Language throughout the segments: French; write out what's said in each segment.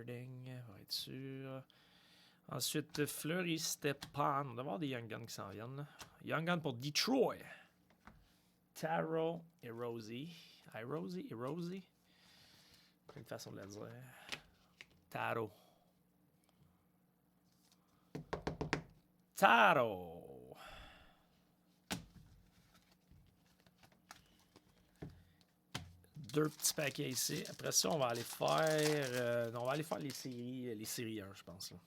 Harding, va être sûr. Ensuite, Fleury, Stepan. On doit avoir des Young Guns qui s'en viennent. Là. Young Gun pour Detroit. Taro et Rosie. Rosie et Rosie. Une façon de la dire. Taro. Taro. Deux petits paquets ici. Après ça, on va aller faire... on va aller faire les séries 1, je pense. Là.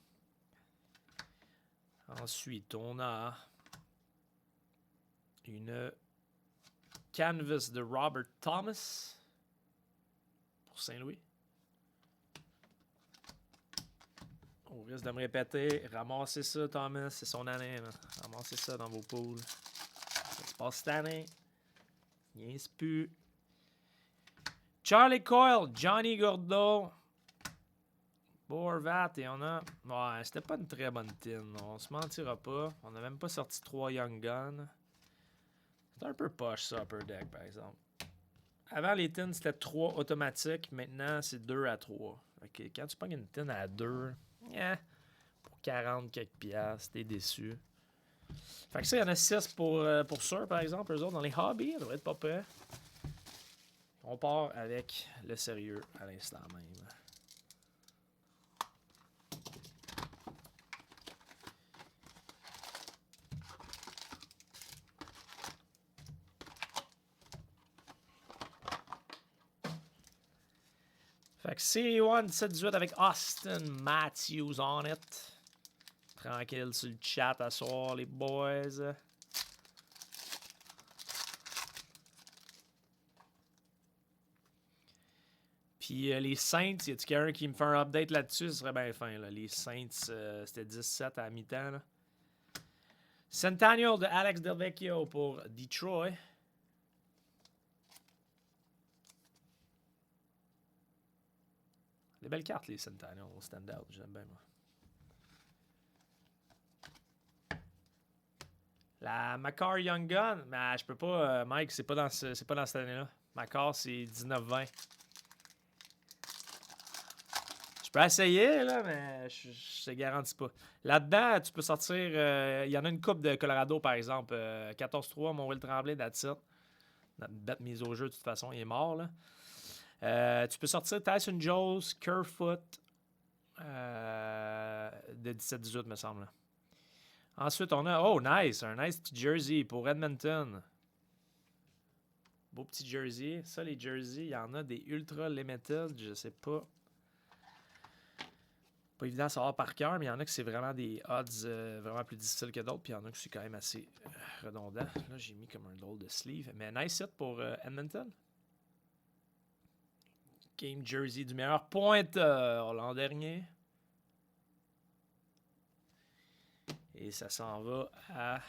Ensuite, on a une canvas de Robert Thomas pour Saint-Louis. Au risque de me répéter, ramassez ça, Thomas, c'est son année. Là. Ramassez ça dans vos poules. Ça se passe cette année. Niaise plus. Charlie Coyle, Johnny Gordo, Borvat, et on a... Ouais, c'était pas une très bonne tin. On se mentira pas. On n'a même pas sorti 3 Young Guns. C'est un peu poche, ça, Upper Deck, par exemple. Avant, les tins, c'était 3 automatiques. Maintenant, c'est 2 à 3. Okay, quand tu pognes une tin à 2, pour 40 quelques piastres, t'es déçu. Fait que ça, il y en a 6 pour sûr, par exemple. Eux autres, dans les hobbies, ça devrait être pas prêt. On part avec le sérieux à l'instant même. Fait que Série 1 17-18 avec Austin Matthews on it. Tranquille sur le chat à soir, les boys. Puis les Saints, y a-t-il quelqu'un qui me fait un update là-dessus? Ce serait bien fin. Là. Les Saints, c'était 17 à la mi-temps. Là. Centennial de Alex Del Vecchio pour Detroit. Des belles cartes, les Centennial au stand-out. J'aime bien, moi. La Macar Young Gun, mais je peux pas, Mike, c'est pas dans cette année-là. Macar, c'est 19-20. Je peux essayer, là, mais je te garantis pas. Là-dedans, tu peux sortir... Il y en a une coupe de Colorado, par exemple. 14-3, mon Will Tremblay, that's it. Notre bête mise au jeu, de toute façon, il est mort, là. Tu peux sortir Tyson Jones, Kerfoot, de 17-18, me semble. Ensuite, on a... Oh, nice! Un nice petit jersey pour Edmonton. Beau petit jersey. Ça, les jerseys, il y en a des ultra limited. Je sais pas. Pas évident à savoir par cœur, mais il y en a que c'est vraiment des odds vraiment plus difficiles que d'autres. Puis il y en a que c'est quand même assez redondant. Là, j'ai mis comme un drôle de sleeve. Mais nice hit pour Edmonton. Game jersey du meilleur pointeur l'an dernier. Et ça s'en va à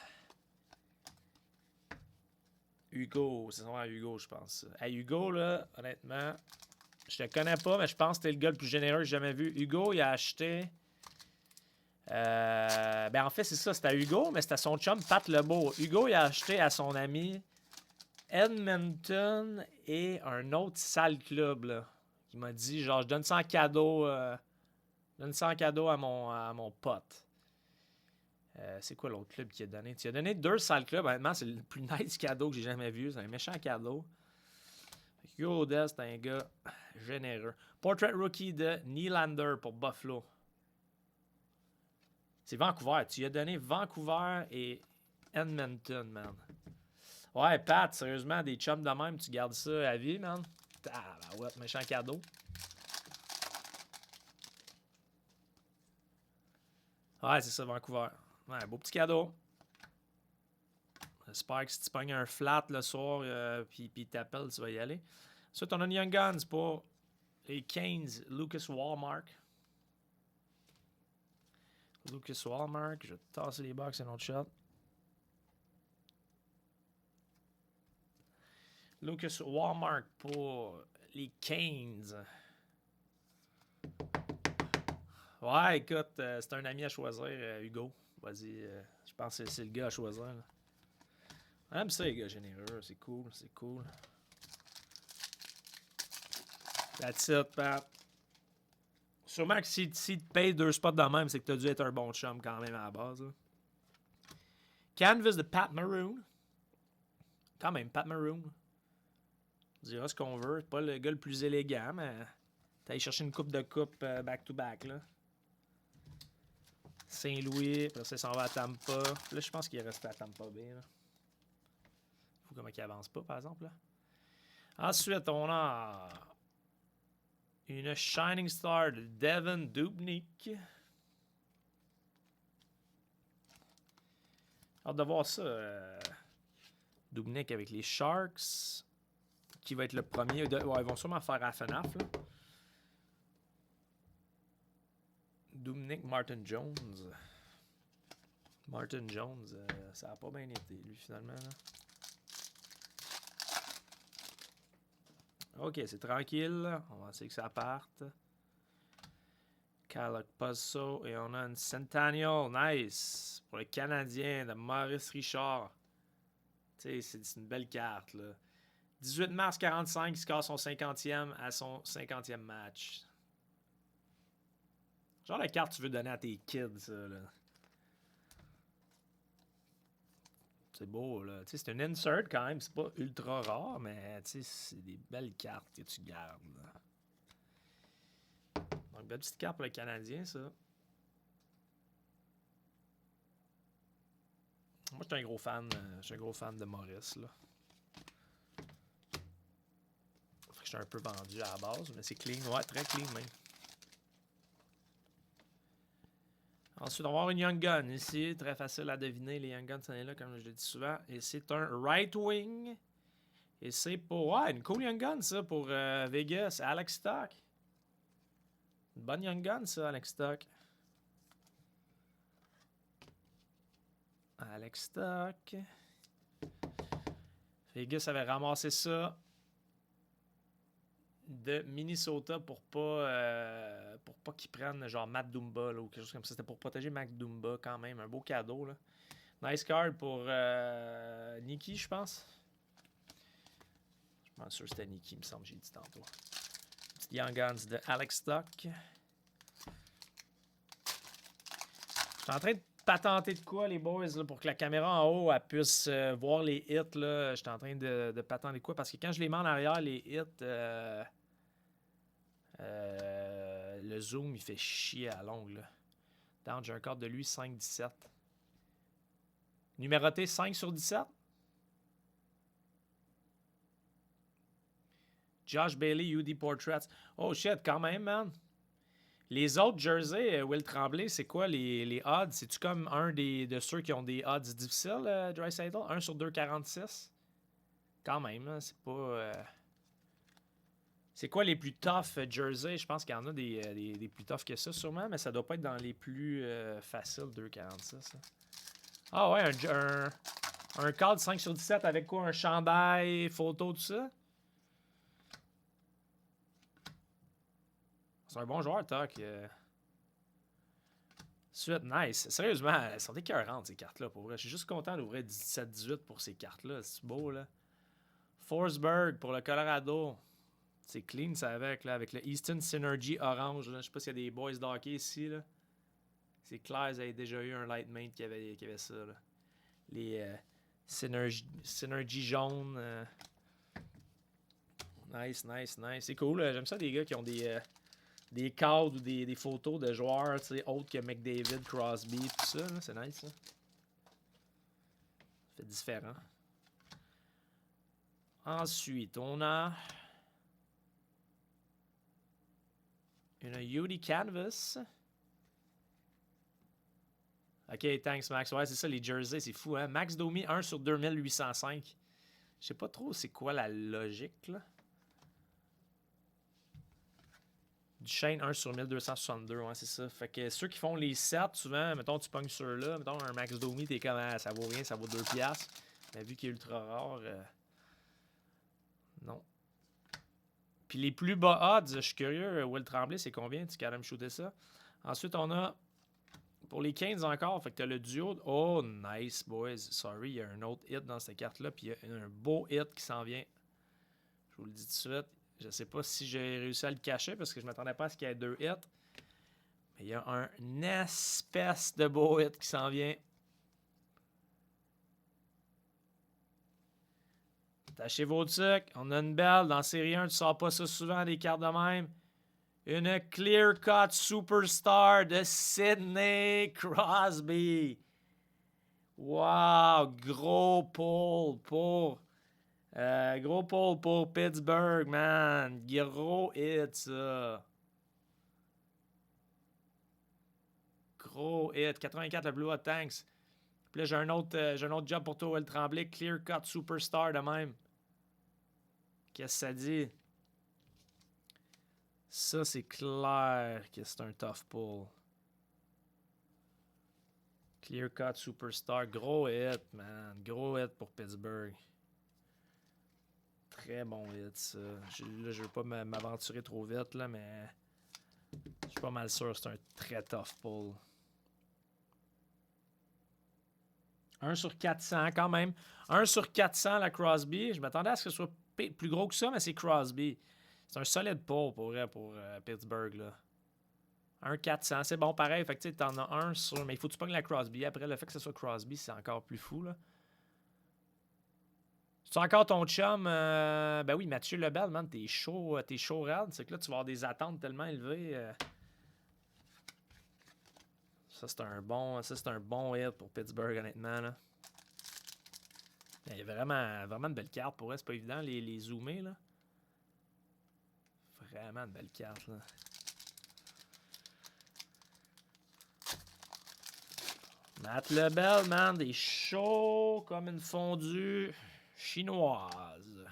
Hugo. Ça s'en va à Hugo, je pense. À Hugo, là, honnêtement, je te connais pas, mais je pense que t'es le gars le plus généreux que j'ai jamais vu. Hugo, il a acheté... ben en fait, c'est ça. C'était à Hugo, mais c'était à son chum Pat Lebeau. Hugo, il a acheté à son ami Edmonton et un autre sale club, là. Il m'a dit, genre, je donne ça en cadeau. Donne ça en cadeau à mon pote. C'est quoi l'autre club qu'il a donné? Tu as donné 2 sales clubs. Honnêtement, c'est le plus nice cadeau que j'ai jamais vu. C'est un méchant cadeau. Hugo Odell, c'est un gars généreux. Portrait rookie de Nylander pour Buffalo. C'est Vancouver. Tu lui as donné Vancouver et Edmonton, man. Ouais, Pat, sérieusement, des chums de même, tu gardes ça à vie, man. Ah, ouais, méchant cadeau. Ouais, c'est ça, Vancouver. Ouais, beau petit cadeau. J'espère que si tu pognes un flat le soir, puis t'appelles, tu vas y aller. Ensuite, on a une Young Guns pour les Canes, Lucas Wallmark. Lucas Wallmark, je vais tasser les box et un autre shot. Lucas Wallmark pour les Canes. Ouais, écoute, c'est un ami à choisir, Hugo. Vas-y, je pense que c'est le gars à choisir. Là. J'aime ça, les gars généreux. C'est cool, c'est cool. That's it, Pat. Sûrement que si tu payes 2 spots de même, c'est que t'as dû être un bon chum quand même à la base. Là. Canvas de Pat Maroon. Quand même, Pat Maroon. On dira ce qu'on veut. C'est pas le gars le plus élégant, mais t'as allé chercher une coupe de coupe back-to-back. Là. Saint-Louis, après ça, il s'en va à Tampa. Là, je pense qu'il est resté à Tampa Bay. Là. Faut comment qu'il avance pas, par exemple. Là. Ensuite, on a une Shining Star de Devin Dubnyk. Hâte de voir ça. Dubnyk avec les Sharks. Qui va être le premier. Ouais, ils vont sûrement faire à FNAF. Là. Dubnyk, Martin Jones. Martin Jones, ça n'a pas bien été, lui, finalement. Là. Ok, c'est tranquille. On va essayer que ça parte. Kyle Pusso. Et on a une Centennial. Nice. Pour le Canadien de Maurice Richard. Tu sais, c'est une belle carte, là. 18 mars 45, il score son 50e à son 50e match. Genre la carte que tu veux donner à tes kids, ça, là. C'est beau, là. Tu sais, c'est une insert quand même. C'est pas ultra rare, mais tu sais, c'est des belles cartes que tu gardes, là. Donc, belle petite carte pour le Canadien, ça. Moi, je suis un gros fan. Je suis un gros fan de Maurice, là. Je suis un peu vendu à la base, mais c'est clean. Ouais, très clean, même. Ensuite, on va avoir une Young Gun ici. Très facile à deviner. Les Young Guns, ça est là, comme je le dis souvent. Et c'est un right wing. Et c'est pour... Ouais, une cool Young Gun, ça, pour Vegas. Alex Stock. Une bonne Young Gun, ça, Alex Stock. Alex Stock. Vegas avait ramassé ça de Minnesota pour pas qu'ils prennent genre Matt Dumba là, ou quelque chose comme ça. C'était pour protéger Matt Dumba quand même. Un beau cadeau. Là. Nice card pour Nikki, je pense. Je suis pas sûr que c'était Nikki, il me semble, j'ai dit tantôt. Petite Young Guns de Alex Stock. Je suis en train de patenter de quoi, les boys, là, pour que la caméra en haut elle puisse voir les hits. Je suis en train de patenter de quoi, parce que quand je les mets en arrière, les hits, le zoom, il fait chier à l'ongle. Down, j'ai un code de lui, 5-17. Numéroté 5/17. Josh Bailey, UD Portraits. Oh shit, quand même, man. Les autres jerseys, Will Tremblay, c'est quoi les odds? C'est-tu comme un de ceux qui ont des odds difficiles, Draisaitl? 1 sur 2,46? Quand même, hein, c'est pas... C'est quoi les plus tough jerseys? Je pense qu'il y en a des plus tough que ça, sûrement, mais ça doit pas être dans les plus faciles, 2,46. Hein. Ah ouais, un cadre 5/17 avec quoi? Un chandail, photo, tout ça? C'est un bon joueur, Toc. Suite, nice. Sérieusement, elles sont écœurantes, ces cartes-là, pour vrai. Je suis juste content d'ouvrir 17-18 pour ces cartes-là. C'est beau, là. Forsberg pour le Colorado. C'est clean, ça, avec le Easton Synergy orange. Là. Je sais pas s'il y a des boys d'hockey ici, là. C'est clair, ils avaient déjà eu un Lightmate qui avait ça, là. Les Synergy jaune. Nice, nice, nice. C'est cool. J'aime ça, des gars qui ont des cadres ou des photos de joueurs autres que McDavid, Crosby, tout ça. C'est nice, ça. Ça fait différent. Ensuite, on a une UD Canvas. Ok, thanks Max. Ouais, c'est ça, les jerseys, c'est fou, hein. Max Domi, 1 sur 2805. Je sais pas trop c'est quoi la logique, là. Duchesne, 1 sur 1262, ouais, c'est ça. Fait que ceux qui font les 7, souvent, mettons, tu pognes ceux-là. Mettons, un Max Domi, t'es comme, ah, ça vaut rien, ça vaut 2$. Mais vu qu'il est ultra rare, non. Puis les plus bas odds, je suis curieux, Will Tremblay, c'est combien? Tu quand me shooter ça? Ensuite, on a, pour les 15 encore, fait que t'as le duo. Oh, nice, boys. Sorry, il y a un autre hit dans cette carte-là. Puis il y a un beau hit qui s'en vient. Je vous le dis tout de suite. Je sais pas si j'ai réussi à le cacher parce que je m'attendais pas à ce qu'il y ait 2 hits. Il y a un espèce de beau hit qui s'en vient. Tâchez vos trucs. On a une belle. Dans série 1, tu sors pas ça souvent, des cartes de même. Une clear-cut superstar de Sidney Crosby. Wow! Gros pull pour Pittsburgh, man. Gros hit, ça. Gros hit. 84, le Blue Hot Tanks. Puis là, j'ai un autre job pour toi, Will Tremblay. Clear-cut superstar de même. Qu'est-ce que ça dit? Ça, c'est clair que c'est un tough pull. Clear cut superstar. Gros hit, man. Gros hit pour Pittsburgh. Très bon hit, ça. Là, je veux pas m'aventurer trop vite, là, mais je suis pas mal sûr que c'est un très tough pull. 1 sur 400, quand même. 1 sur 400, la Crosby. Je m'attendais à ce que ce soit plus gros que ça, mais c'est Crosby. C'est un solide pull pour Pittsburgh, là. 1 400, c'est bon pareil. Fait que tu en as un sur. Mais il faut que tu pognes la Crosby. Après, le fait que ce soit Crosby, c'est encore plus fou, là. C'est encore ton chum? Ben oui, Mathieu Lebel, man, t'es chaud rad. C'est que là, tu vas avoir des attentes tellement élevées. Ça, c'est un bon hit pour Pittsburgh, honnêtement, là. Il y a vraiment de belles cartes pour eux. C'est pas évident, les zoomer, là. Vraiment de belles cartes, là. Matt Lebel, man, des chauds comme une fondue chinoise.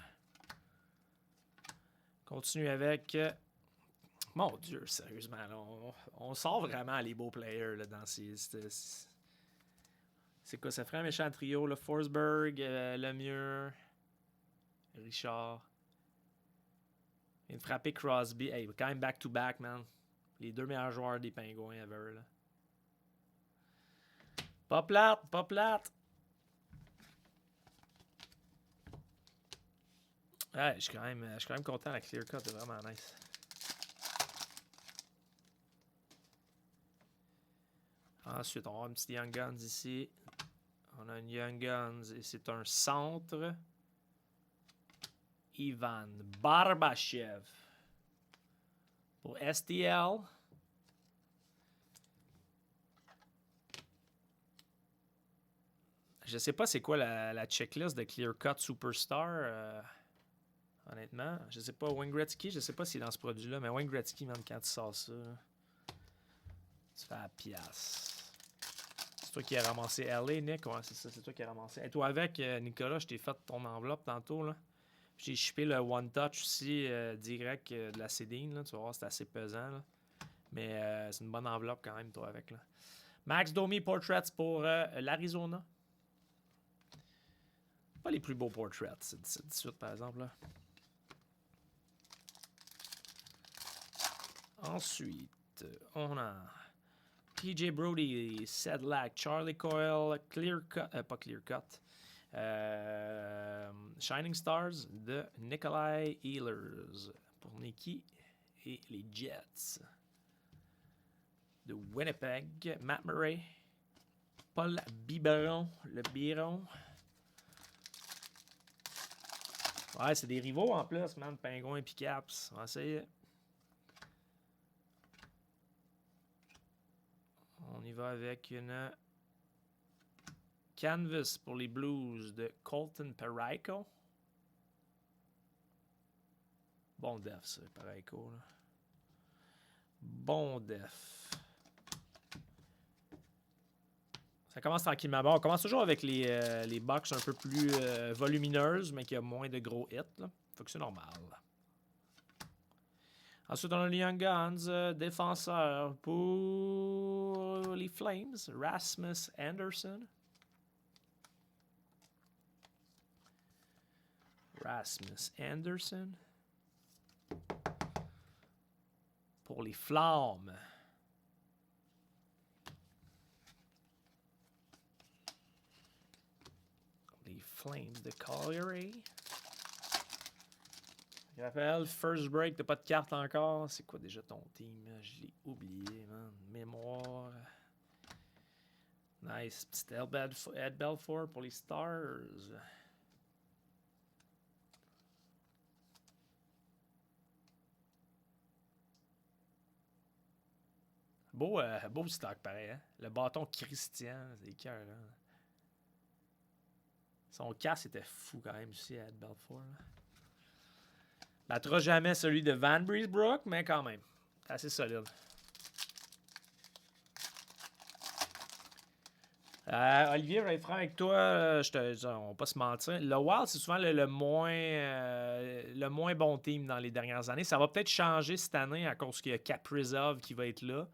Continue avec... Mon Dieu, sérieusement, là, on sort vraiment les beaux players là, dans ces... C'est quoi, ça ferait un méchant trio, là? Forsberg, Lemieux, Richard. Il vient de frapper Crosby. Hey, quand même back-to-back, man. Les deux meilleurs joueurs des Pingouins ever, là. Pas plate. Ouais, je suis quand même content. La clear cut est vraiment nice. Ensuite, on va avoir un petit Young Guns ici. On a une Young Guns et c'est un centre. Ivan Barbachev pour STL. Je sais pas c'est quoi la checklist de Clear Cut Superstar. Honnêtement, je sais pas. Wayne Gretzky, je sais pas s'il est dans ce produit-là, mais Wayne Gretzky, même quand tu sors ça, tu fais la pièce. C'est toi qui as ramassé LA, Nick? Ouais, c'est ça, c'est toi qui as ramassé. Et toi avec, Nicolas, je t'ai fait ton enveloppe tantôt, là. J'ai shippé le One Touch aussi direct de la Cédine, là. Tu vas voir, c'est assez pesant, là. Mais c'est une bonne enveloppe quand même, toi avec, là. Max Domi Portraits pour l'Arizona. Pas les plus beaux portraits, c'est 18 par exemple, là. Ensuite, on a TJ Brody, Sedlak, Charlie Coyle, Clear Cut, pas Clear Cut, Shining Stars de Nikolai Ehlers pour Nicky et les Jets. De Winnipeg, Matt Murray, Paul Biberon, le Biron. Ouais, c'est des rivaux en plus, man, Pingouin et Caps. On va essayer. On y va avec une Canvas pour les Blues de Colton Parayko. Bon def, ça, Parayko. Là. Bon def. Ça commence tranquillement. Bon, on commence toujours avec les box un peu plus volumineuses, mais qui a moins de gros hits. Là. Faut que c'est normal. Ensuite, on a les Young Guns, défenseur pour les Flames, Rasmus Anderson. Pour les Flammes. Les Flames de Calgary. Raphaël, first break, t'as pas de carte encore. C'est quoi déjà ton team? Je l'ai oublié, man. Nice. Petit Ed Belfour pour les Stars. Beau stock pareil. Hein? Le bâton Christian, c'est cœur. Hein? Son casse était fou quand même aussi, Ed Belfour. Là. Battra jamais celui de Van Breesbrook, mais quand même. C'est assez solide. Olivier, je vais être franc avec toi. On va pas se mentir. Le Wild, c'est souvent le moins bon team dans les dernières années. Ça va peut-être changer cette année à cause qu'il y a Kaprizov qui va être là.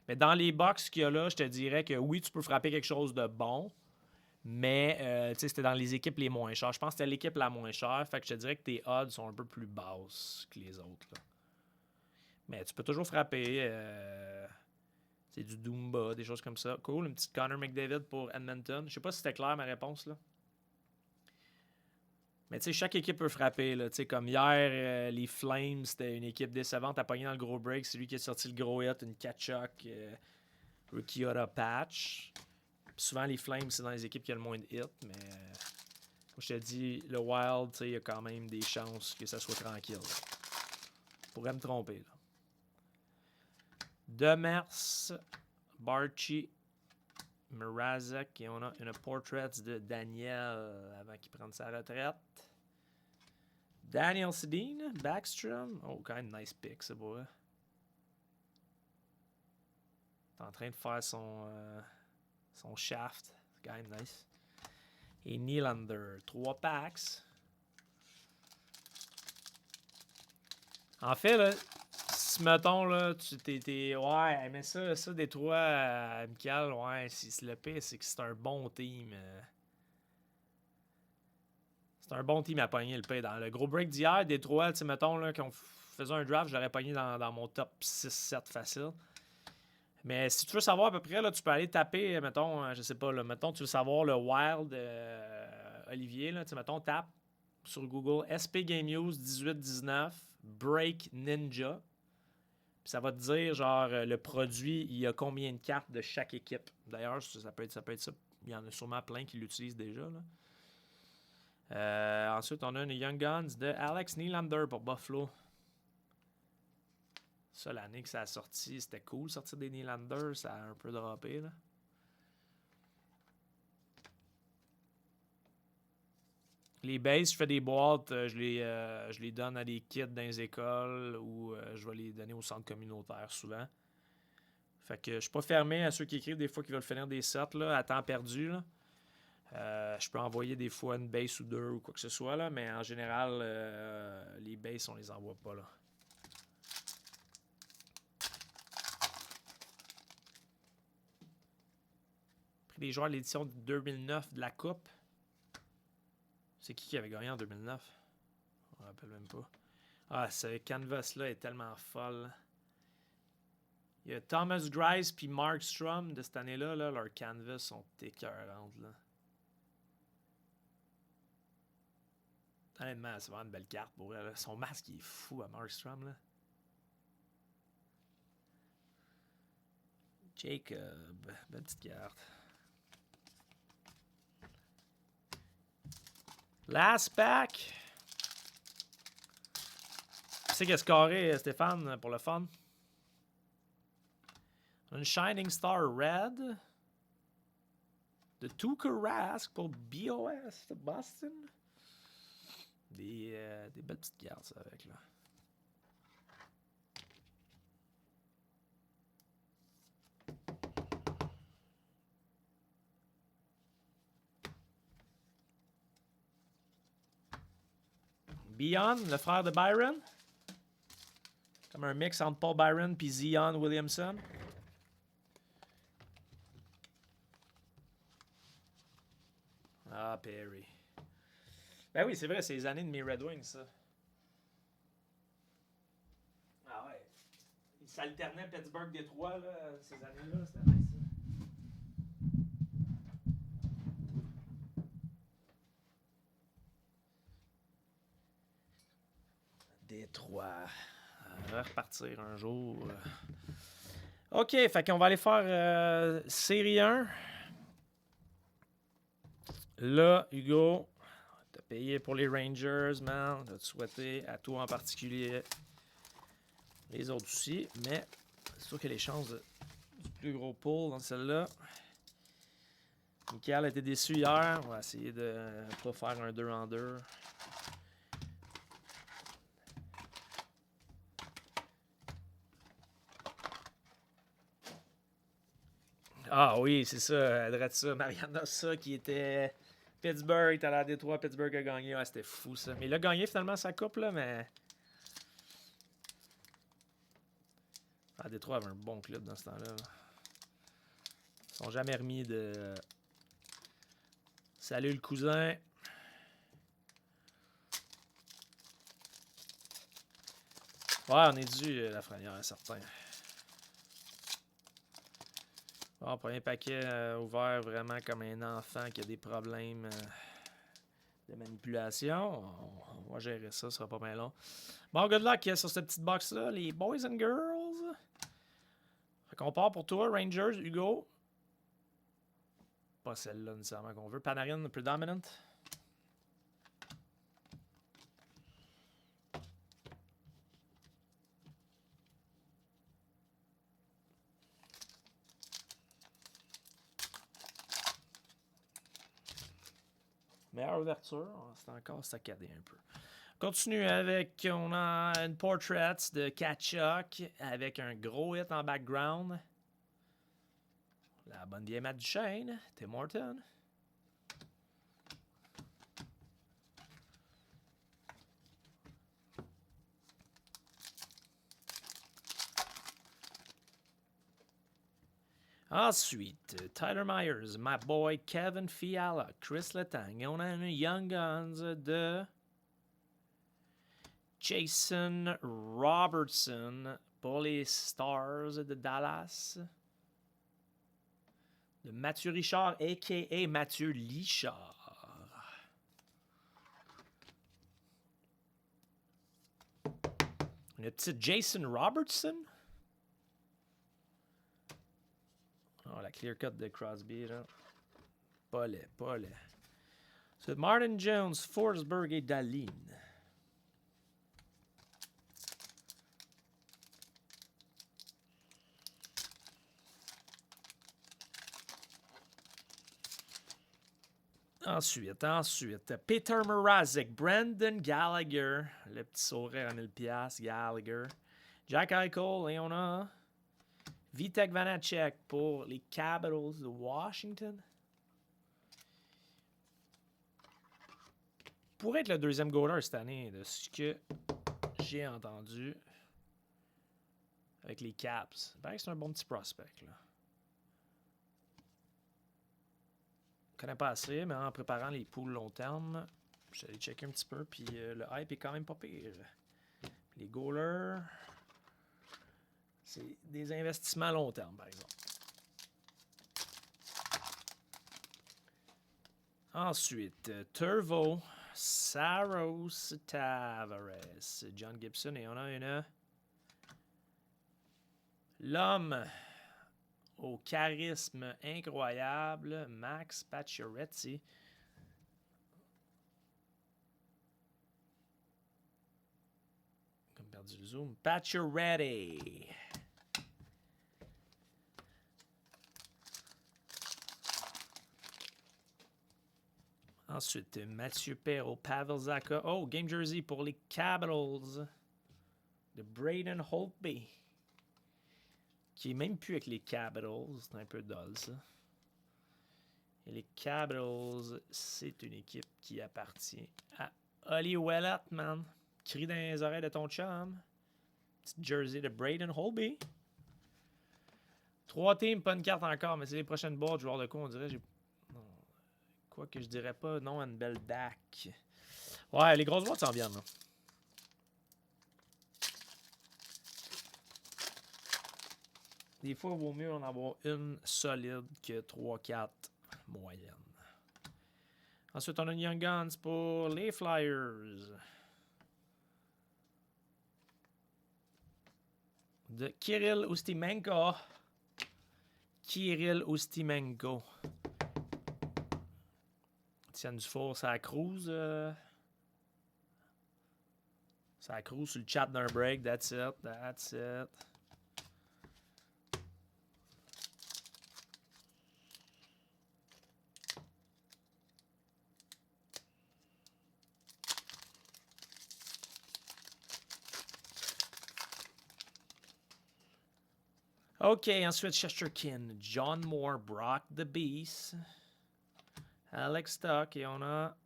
Mais dans les box qu'il y a là, je te dirais que oui, tu peux frapper quelque chose de bon. Mais c'était dans les équipes les moins chères. Je pense que c'était l'équipe la moins chère. Fait que je te dirais que tes odds sont un peu plus basses que les autres. Là. Mais tu peux toujours frapper. C'est du Doomba, des choses comme ça. Cool, une petite Connor McDavid pour Edmonton. Je sais pas si c'était clair ma réponse là. Mais tu sais, chaque équipe peut frapper. Là. Comme hier, les Flames, c'était une équipe décevante à pogner dans le gros break. C'est lui qui a sorti le gros hit, une Kachuk, Rukiota Patch. Puis souvent, les Flames, c'est dans les équipes qui ont le moins de hits. Mais je te dis, le Wild, il y a quand même des chances que ça soit tranquille. Je pourrais me tromper. Là. Demers, Barchi, Mrazek. Et on a une portrait de Daniel avant qu'il prenne sa retraite. Daniel Sedin, Backstrom. Oh, quand même nice pick, ça, boy. T'es en train de faire son shaft. C'est quand même nice. Et Nylander, 3 packs. En fait, là, si mettons, là, tu t'es. Ouais, mais ça Détroit, Michael, ouais, si le pire, c'est que c'est un bon team. C'est un bon team à pogner le pire. Dans le gros break d'hier, Détroit, tu sais, mettons, là, quand on faisait un draft, j'aurais pogné dans mon top 6-7 facile. Mais si tu veux savoir à peu près, là, tu peux aller taper, mettons, je sais pas, là, mettons, tu veux savoir le Wild Olivier, là, tu sais, mettons, tape sur Google SP Game News 18-19 Break Ninja. Puis ça va te dire, genre, le produit, il y a combien de cartes de chaque équipe. D'ailleurs, ça peut être ça. Il y en a sûrement plein qui l'utilisent déjà, là. Ensuite, on a une Young Guns de Alex Nylander pour Buffalo. Ça, l'année que ça a sorti, c'était cool sortir des Nylander. Ça a un peu droppé, là. Les bases, je fais des boîtes, je les donne à des kids dans les écoles ou je vais les donner au centre communautaire souvent. Fait que je suis pas fermé à ceux qui écrivent des fois qui veulent finir des sets là, à temps perdu. Là. Je peux envoyer des fois une base ou deux ou quoi que ce soit, là, mais en général, les bases, on les envoie pas. Là. Prix des joueurs de l'édition 2009 de la Coupe. C'est qui avait gagné en 2009? Je me rappelle même pas. Ah, ce canvas-là est tellement folle. Il y a Thomas Greiss puis Markstrom de cette année-là. Là, leurs canvas sont écœurantes. Là. Honnêtement, c'est vraiment une belle carte pour elle. Son masque il est fou à Markstrom. Là. Jacob, belle petite carte. Last pack. Tu sais qu'est-ce carré, Stéphane, pour le fun? Une Shining Star Red. De Tuukka Rask pour BOS de Boston. Des belles petites cartes, ça, avec là. Beyond, le frère de Byron. Comme un mix entre Paul Byron et Zion Williamson. Ah, Perry. Ben oui, c'est vrai, c'est les années de mes Red Wings, ça. Ah ouais. Ils s'alternaient Pittsburgh-Détroit, là, ces années-là. C'était nice, ça. Détroit. On va repartir un jour. OK, fait qu'on va aller faire série 1. Là, Hugo, t'as payé pour les Rangers, man. T'as souhaité à toi en particulier. Les autres aussi, mais c'est sûr que les chances du plus gros pull dans celle-là. Michael a été déçu hier. On va essayer de pas faire un 2 en 2. Ah oui, c'est ça. Adrette ça. Mariana, ça qui était Pittsburgh. T'as l'air Détroit. Pittsburgh a gagné. Ouais, c'était fou ça. Mais il a gagné finalement sa coupe, là, mais. Ah, Détroit avait un bon club dans ce temps-là. Ils sont jamais remis de. Salut le cousin. Ouais, on est dû, la franière, certain. Bon, premier paquet ouvert vraiment comme un enfant qui a des problèmes de manipulation. On va gérer ça, ça sera pas bien long. Bon, good luck sur cette petite box-là, les boys and girls. Fait qu'on part pour toi, Rangers, Hugo. Pas celle-là nécessairement qu'on veut. Panarin Predominant. Meilleure ouverture, c'est encore saccadé un peu. Continue avec, on a une portrait de Tkachuk avec un gros hit en background. La bonne vieille Matt Duchesne, Tim Horton. Ensuite, Tyler Myers, my boy Kevin Fiala, Chris Letang. Et on a une Young Guns de Jason Robertson pour les Stars de Dallas. De Mathieu Richard, a.k.a. Mathieu Lichard. Le petit Jason Robertson. Oh, la clear cut de Crosby, là. Pas laid, pas laid. C'est Martin Jones, Forsberg et Dahlin. Ensuite, Peter Mrazek, Brandon Gallagher, le petit sourire à 1000$, Gallagher. Jack Eichel, et on a Vitek Vanacek pour les Capitals de Washington. Pourrait être le deuxième goaler cette année, de ce que j'ai entendu avec les Caps. C'est un bon petit prospect, là. Je connais pas assez, mais en préparant les poules long terme, je suis allé checker un petit peu, puis le hype est quand même pas pire. Les goalers, c'est des investissements long terme, par exemple. Ensuite, Turvo, Saros Tavares, John Gibson, et on a l'homme au charisme incroyable, Max Pacioretty. Comme perdu le zoom. Pacioretty. Ensuite, Mathieu Perreault, Pavel Zacha. Oh, Game Jersey pour les Capitals de Braden Holtby. Qui est même plus avec les Capitals. C'est un peu dull, ça. Et les Capitals, c'est une équipe qui appartient à Ollie Ouellet, man. Crie dans les oreilles de ton chum. Petite jersey de Braden Holtby. 3 teams, pas une carte encore, mais c'est les prochaines boîtes. Joueur de quoi, on dirait. Non. Quoi que je dirais pas, non à une belle DAC. Ouais, les grosses boîtes s'en viennent, là. Des fois, il vaut mieux en avoir une solide que 3-4 moyennes. Ensuite, on a une Young Guns pour les Flyers. De Kirill Ustimenko. Étienne Dufour, ça cruise. Ça cruise sur le chat d'un break. That's it. That's it. OK, ensuite Chesterkin, John Moore, Brock the Beast, Alex Stock, et on a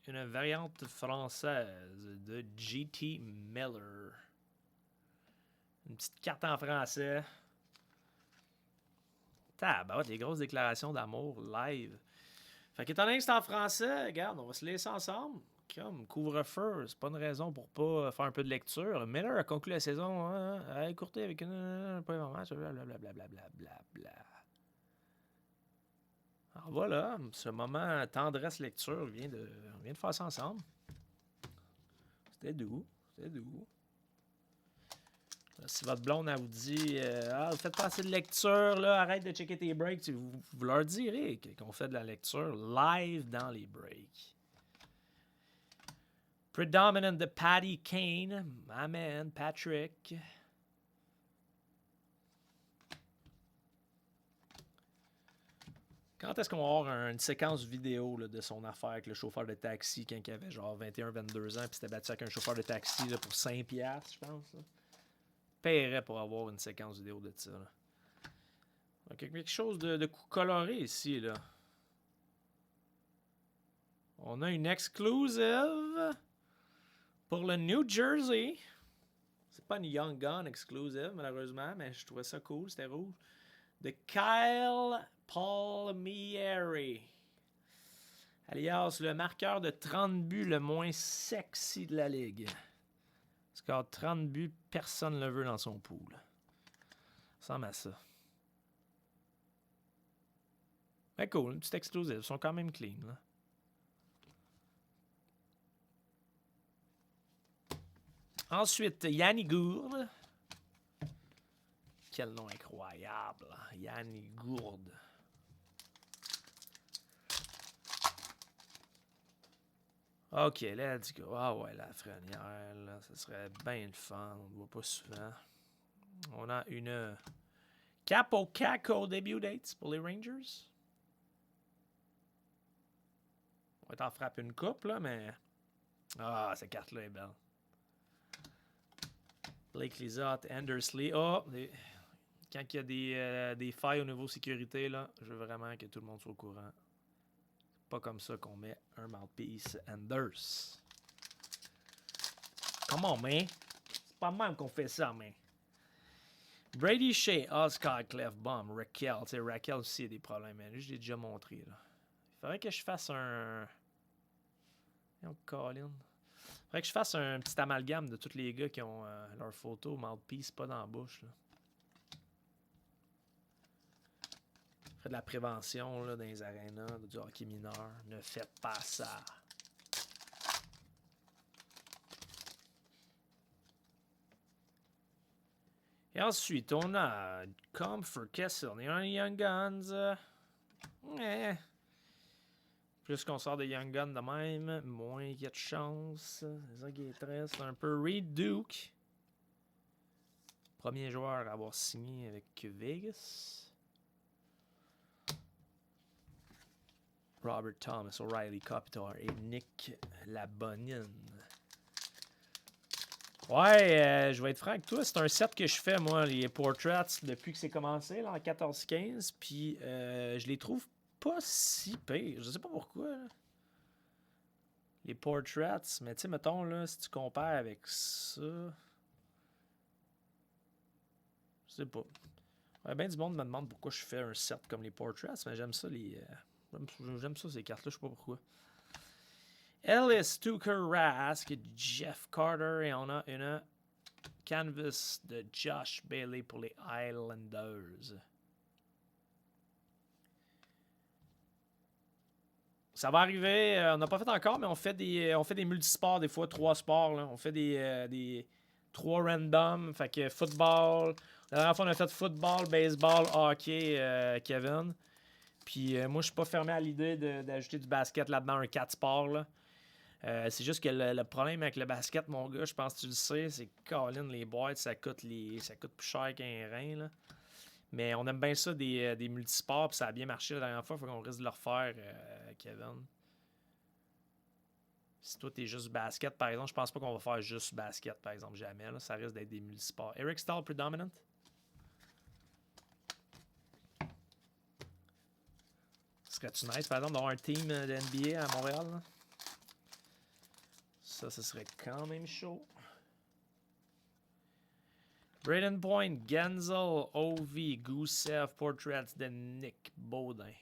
une variante française de GT Miller. Une petite carte en français. Tabarouette, des grosses déclarations d'amour live. Fait qu'étant donné que c'est en français, regarde, on va se laisser ensemble. Comme couvre-feu, c'est pas une raison pour pas faire un peu de lecture. Miller a conclu la saison à écourter avec une pas vraiment match, blablabla. Alors voilà, ce moment tendresse lecture, on vient de faire ça ensemble. C'était doux, c'était doux. Si votre blonde elle vous dit vous faites pas assez de lecture, là, arrête de checker tes breaks, vous leur direz qu'on fait de la lecture live dans les breaks. Predominant de Patty Kane, my man, Patrick. Quand est-ce qu'on va avoir une séquence vidéo là, de son affaire avec le chauffeur de taxi quand il avait genre 21-22 ans puis s'était battu avec un chauffeur de taxi là, pour 5$, je pense. Là. Paierait pour avoir une séquence vidéo de ça. Là. Donc, quelque chose de coloré ici. Là. On a une exclusive pour le New Jersey. C'est pas une Young Gun exclusive, malheureusement, mais je trouvais ça cool, c'était rouge. De Kyle Palmieri. Alias, le marqueur de 30 buts le moins sexy de la ligue. Score 30 buts, personne ne le veut dans son pool. Ça ressemble à ça. Mais cool, une petite exclusive. Ils sont quand même clean, là. Ensuite, Yanni Gourde. Quel nom incroyable. Yanni Gourde. OK, let's go. Ah ouais, la Frenière, là, ça serait bien le fun. On ne le voit pas souvent. On a une Capo Caco debut dates pour les Rangers. On va t'en frapper une coupe, là, mais... Ah, cette carte-là est belle. Blake Lizotte, Andersley. Oh, quand il y a des failles au niveau sécurité, là, je veux vraiment que tout le monde soit au courant. C'est pas comme ça qu'on met un mouthpiece Anders. Comment, man? C'est pas même qu'on fait ça, man. Brady Shea, Oscar Clefbaum, Raquel. Tu sais, Raquel aussi a des problèmes, mais lui, je l'ai déjà montré, là. Il faudrait que je fasse un... Colin. Il faudrait que je fasse un petit amalgame de tous les gars qui ont leur photo mouthpiece pas dans la bouche, là. De la prévention là, dans les arénas, du hockey mineur. Ne faites pas ça. Et ensuite, on a Comfort Kessel. On est un Young Guns. Plus qu'on sort de Young Guns de même, moins il y a de chance. C'est ça qui est triste. Un peu Reed Duke. Premier joueur à avoir signé avec Vegas. Robert Thomas, O'Reilly, Kopitar et Nick Labonine. Ouais, je vais être franc avec toi, c'est un set que je fais, moi, les Portraits, depuis que c'est commencé, là, en 14-15, puis je les trouve pas si pires. Je sais pas pourquoi. Là. Les Portraits, mais tu sais, mettons, là, si tu compares avec ça... Je sais pas. Ouais, ben du monde me demande pourquoi je fais un set comme les Portraits, mais j'aime ça, j'aime ça, ces cartes-là, je sais pas pourquoi. Ellis, Tuukka Rask, Jeff Carter, et on a une canvas de Josh Bailey pour les Islanders. Ça va arriver, on n'a pas fait encore, mais on fait des multisports, des fois 3 sports. Là. On fait des 3 random, fait que football. La dernière fois, on a fait football, baseball, hockey, Kevin. Puis moi, je suis pas fermé à l'idée d'ajouter du basket là-dedans, un 4 sport. Là. C'est juste que le problème avec le basket, mon gars, je pense que tu le sais, c'est que Colin, les boîtes, ça coûte plus cher qu'un rein. Là. Mais on aime bien ça des multisports, puis ça a bien marché la dernière fois, il faut qu'on risque de le refaire, Kevin. Si toi t'es juste basket, par exemple, je pense pas qu'on va faire juste basket, par exemple, jamais. Là. Ça risque d'être des multisports. Eric Stahl Predominant. Serait-tu nice, par exemple, d'avoir un team de NBA à Montréal? Là? Ça, ce serait quand même chaud. Braden Point, Genzel, OV, Gusev, Portraits de Nick Baudin.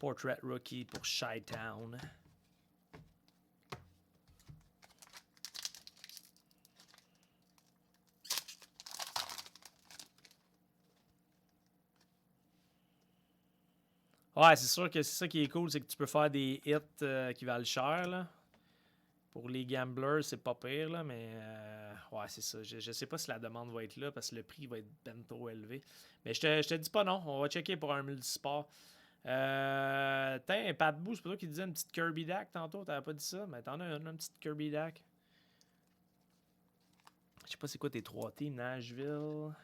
Portrait Rookie pour Chi-Town. Ouais, c'est sûr que c'est ça qui est cool, c'est que tu peux faire des hits qui valent cher. Là. Pour les gamblers, c'est pas pire, là, mais ouais, c'est ça. Je sais pas si la demande va être là parce que le prix va être ben trop élevé. Mais je te dis pas non. On va checker pour un multisport. T'as Pat Boo, c'est pas toi qui disais une petite Kirby Dak tantôt. T'avais pas dit ça, mais t'en as une petite Kirby Dak. Je sais pas c'est quoi tes 3 teams. Nashville.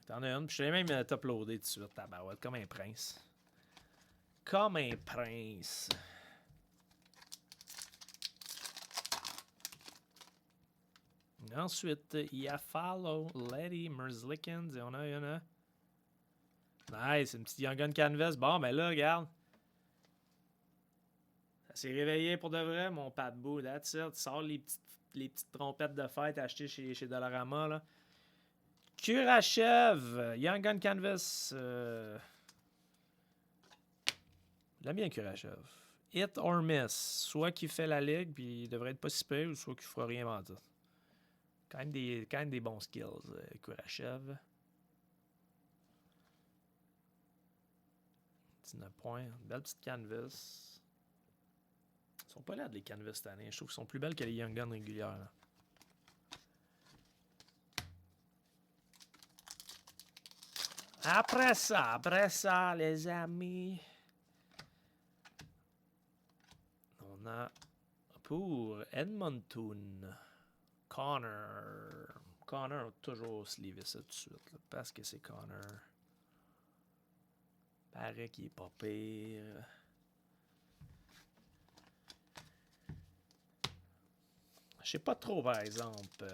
T'en as une. Puis je l'ai même t'uploader tout de suite, tabarouette, comme un prince. Comme un prince. Ensuite, il y a Follow, Letty, Merzlikins, et on a. Nice, une petite Young Gun Canvas. Bon, ben là, regarde. Ça s'est réveillé pour de vrai, mon Pat Boo. That's it. Sors les petites trompettes de fête achetées chez Dollarama, là. Kurachev, Young Gun Canvas. L'aime bien Kurachev. Hit or miss. Soit qu'il fait la ligue, puis il devrait être pas si pire, ou soit qu'il fera rien avant ça. Quand même des bons skills, Kurachev. 19 points. Belle petite canvas. Ils sont pas là les canvas cette année. Je trouve qu'ils sont plus belles que les Young Guns régulières. Là. Après ça, les amis. On a pour Edmonton, Connor. Connor a toujours slivé ça tout de suite. Là, parce que c'est Connor. Paraît qu'il est pas pire. Je sais pas trop, par exemple.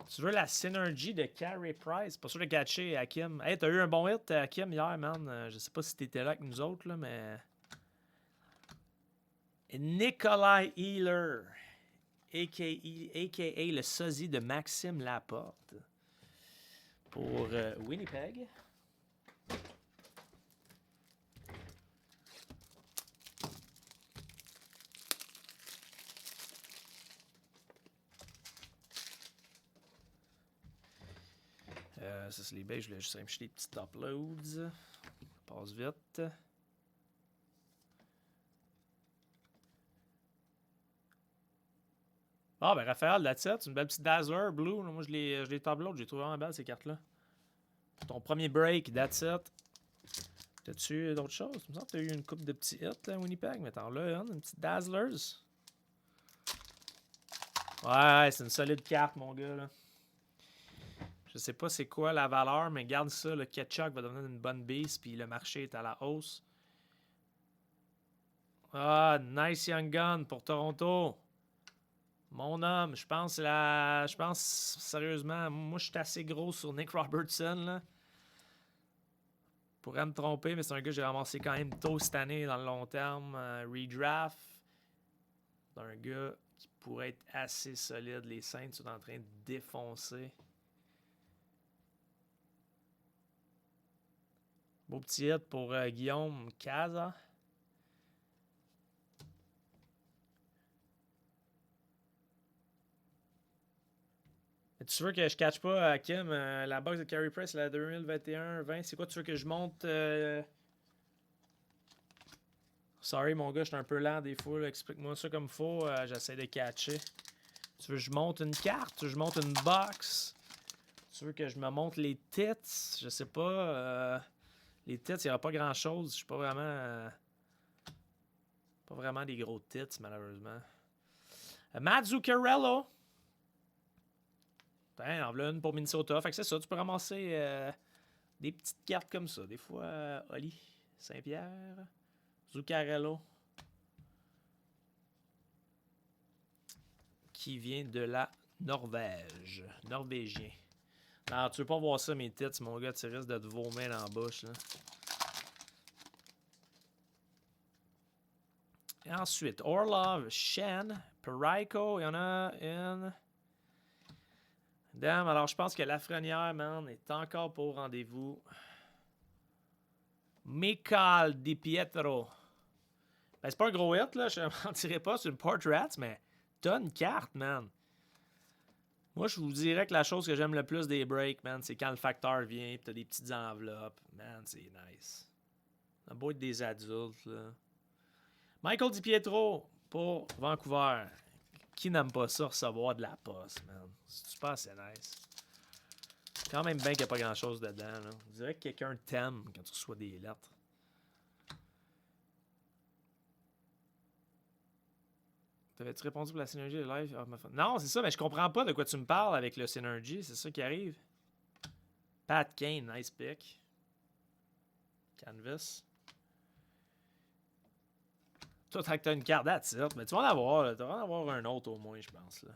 Tu veux la synergie de Carey Price? Pas sûr de catcher Hakim. Hey, t'as eu un bon hit, Hakim, hier, man. Je sais pas si t'étais là avec nous autres, là, mais. Nikolai Healer, a.k.a. le sosie de Maxime Laporte. Pour Winnipeg. Ça, c'est les bails. Je voulais juste acheter des petits uploads. Passe vite. Ah, ben Raphaël, that's it. C'est une belle petite Dazzler Blue. Moi, je les top-load. J'ai trouvé vraiment belle ces cartes-là. Ton premier break, that's it. T'as-tu d'autres choses? Il me semble que t'as eu une coupe de petits hits à Winnipeg, mais t'en là, une petite Dazzlers. Ouais, c'est une solide carte, mon gars. Là. Je sais pas c'est quoi la valeur, mais garde ça. Le Ketchuk va devenir une bonne base, puis le marché est à la hausse. Ah, nice Young Gun pour Toronto. Mon homme, je pense sérieusement, moi je suis assez gros sur Nick Robertson. Là. Pourrais me tromper, mais c'est un gars que j'ai ramassé quand même tôt cette année dans le long terme. Redraft. D'un gars qui pourrait être assez solide. Les Saints sont en train de défoncer. Beau petit hit pour Guillaume Casa. Tu veux que je catch pas, Kim, la box de Carey Price, la 2021-20? C'est quoi tu veux que je monte Sorry, mon gars, je suis un peu lent des fois. Explique-moi ça comme faut. J'essaie de catcher. Tu veux que je monte une carte? Tu veux que je monte une box? Tu veux que je me montre les tits? Je sais pas. Les tits, il n'y aura pas grand-chose. Je suis pas vraiment... pas vraiment des gros tits, malheureusement. Matt Zuccarello. En voilà une pour Minnesota. Fait que c'est ça, tu peux ramasser des petites cartes comme ça. Des fois, Oli, Saint-Pierre, Zuccarello. Qui vient de la Norvège. Norvégien. Alors, tu veux pas voir ça, mes têtes, mon gars, tu risques de te vomir dans la bouche. Là. Et ensuite, Orlov, Shen, Parayko, il y en a une. Damn, alors je pense que Lafrenière, man, est encore pas au rendez-vous. Michael Di Pietro. Ben, c'est pas un gros hit, là, je ne mentirais pas, c'est une Portrait, mais t'as une carte, man. Moi, je vous dirais que la chose que j'aime le plus des breaks, man, c'est quand le facteur vient et t'as des petites enveloppes. Man, c'est nice. Ça doit être des adultes, là. Michael Di Pietro pour Vancouver. Qui n'aime pas ça, recevoir de la poste, man? C'est super, c'est nice. Quand même bien qu'il n'y a pas grand-chose dedans, là. On dirait que quelqu'un t'aime quand tu reçois des lettres. T'avais-tu répondu pour la Synergy de live? Non, c'est ça, mais je comprends pas de quoi tu me parles avec le Synergy. C'est ça qui arrive. Pat Kane, nice pick. Canvas. Toi, tant que t'as une carte d'attitude, mais tu vas en avoir, là. Tu vas en avoir un autre au moins, je pense. Là.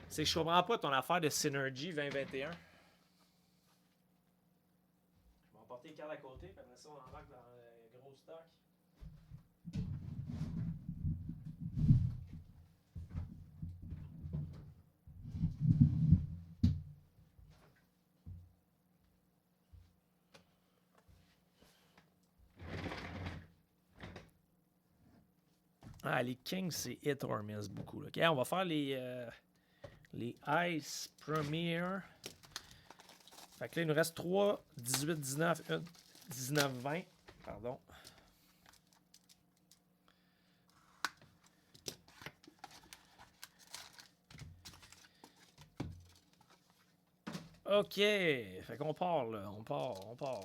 C'est que je comprends pas ton affaire de Synergy 2021. Je vais emporter les cartes à côté, puis après ça, on embarque dans le gros stock. Ah, les Kings, c'est hit or miss beaucoup. Là. OK, on va faire les Ice Premier. Fait que là, il nous reste 3, 18, 19, 19, 20. Pardon. OK. Fait qu'on part, là. On part.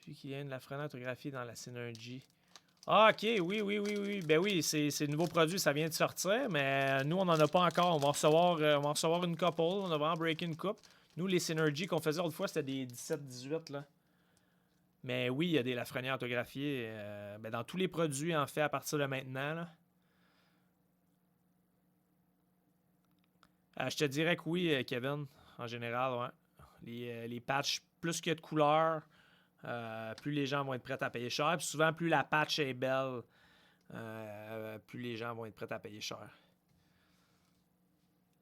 Puis qu'il y a une Lafrenière autographiée dans la Synergy. Ah, OK. Oui. Ben oui, c'est le nouveau produit. Ça vient de sortir, mais nous, on n'en a pas encore. On va recevoir une couple. On va vraiment breaker une coupe. Nous, les Synergy qu'on faisait autrefois, c'était des 17-18, là. Mais oui, il y a des Lafrenière autographiées ben dans tous les produits, en fait, à partir de maintenant, là. Je te dirais que oui, Kevin, en général, ouais. Les patchs, plus qu'il y a de couleurs, plus les gens vont être prêts à payer cher. Puis souvent, plus la patch est belle, plus les gens vont être prêts à payer cher.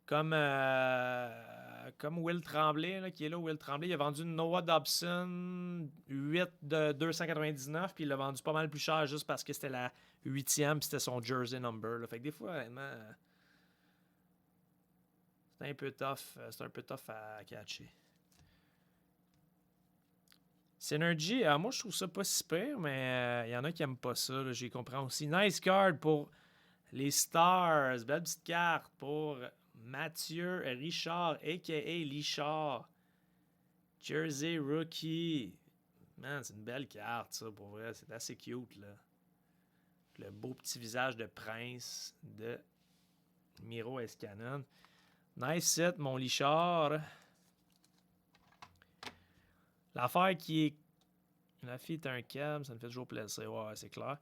Comme Will Tremblay, là, qui est là, Will Tremblay, il a vendu une Noah Dobson 8 de 299, puis il l'a vendu pas mal plus cher juste parce que c'était la 8e, puis c'était son jersey number. Là. Fait que des fois, honnêtement, c'est un peu tough à catcher. Synergy, moi je trouve ça pas si pire, mais il y en a qui aiment pas ça, j'y comprends aussi. Nice card pour les Stars, belle petite carte pour Mathieu Richard, a.k.a. Lichard. Jersey Rookie. Man, c'est une belle carte, ça, pour vrai. C'est assez cute, là. Le beau petit visage de prince de Miro Escanon. Nice set, mon Lichard. L'affaire qui est... La fille est un cam, ça me fait toujours plaisir. Ouais, c'est clair.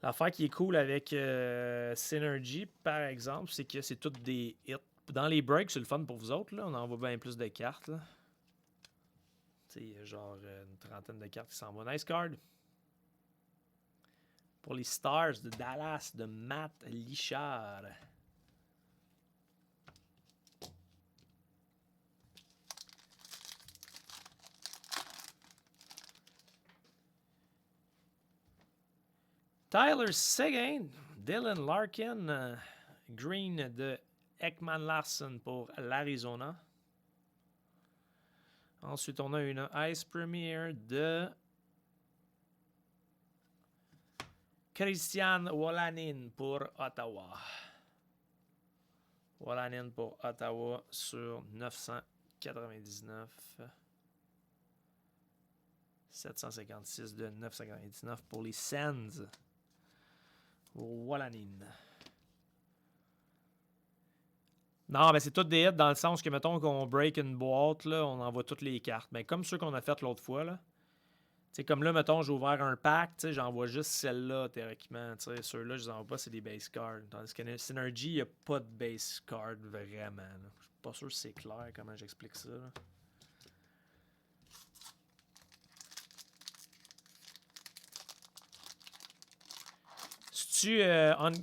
L'affaire qui est cool avec Synergy, par exemple, c'est que c'est toutes des hits. Dans les breaks, c'est le fun pour vous autres. Là. On en voit bien plus de cartes. Tu sais, genre une trentaine de cartes qui s'en vont. Nice card. Pour les Stars de Dallas, de Matt Lichard. Tyler Seguin, Dylan Larkin, Green de Ekman Larson pour l'Arizona. Ensuite, on a une Ice Premier de Christian Wolanin pour Ottawa. Wolanin pour Ottawa sur 999. 756 de 999 pour les Sens. Wolanin. Non, mais c'est tout des hits dans le sens que, mettons qu'on break une boîte, là, on envoie toutes les cartes. Mais comme ceux qu'on a fait l'autre fois, là. T'sais, comme là, mettons, j'ai ouvert un pack, j'envoie juste celle-là, théoriquement. Ceux-là, je les envoie pas, c'est des base cards. Tandis que Synergy, il n'y a pas de base card, vraiment. Je suis pas sûr que c'est clair comment j'explique ça. Là.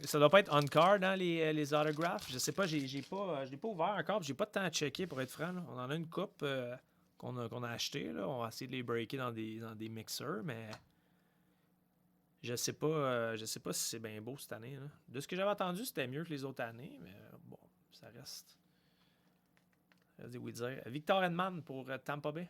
Ça doit pas être on-card, hein, les autographes? Je sais pas, je l'ai pas ouvert encore, j'ai pas de temps à checker, pour être franc. Là. On en a une coupe qu'on a acheté. Là. On va essayer de les breaker dans des mixeurs, mais je sais pas si c'est bien beau cette année. Là. De ce que j'avais entendu, c'était mieux que les autres années, mais bon, ça reste. Des oui dire. Victor Edman pour Tampa Bay.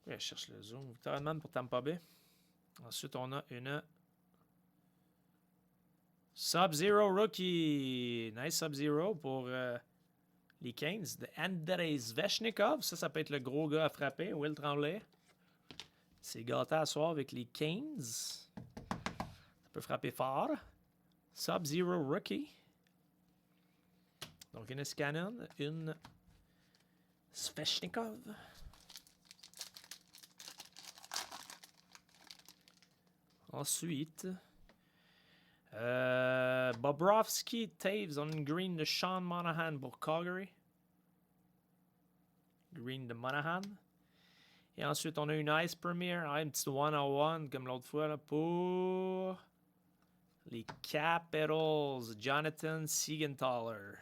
Je cherche le zoom. Victor Edman pour Tampa Bay. Ensuite, on a une Sub-Zero Rookie. Nice Sub-Zero pour les Canes. De Andrei Svechnikov. Ça peut être le gros gars à frapper. Will Tremblay. C'est gâté à soir avec les Canes. Ça peut frapper fort. Sub-Zero Rookie. Donc, une Scannon. Une Svechnikov. Ensuite, Bobrovsky, Taves on une green de Sean Monahan pour Calgary. Green de Monahan. Et ensuite, on a une Ice Premier, une petite 101 comme l'autre fois là, pour les Capitals. Jonathan Siegenthaler.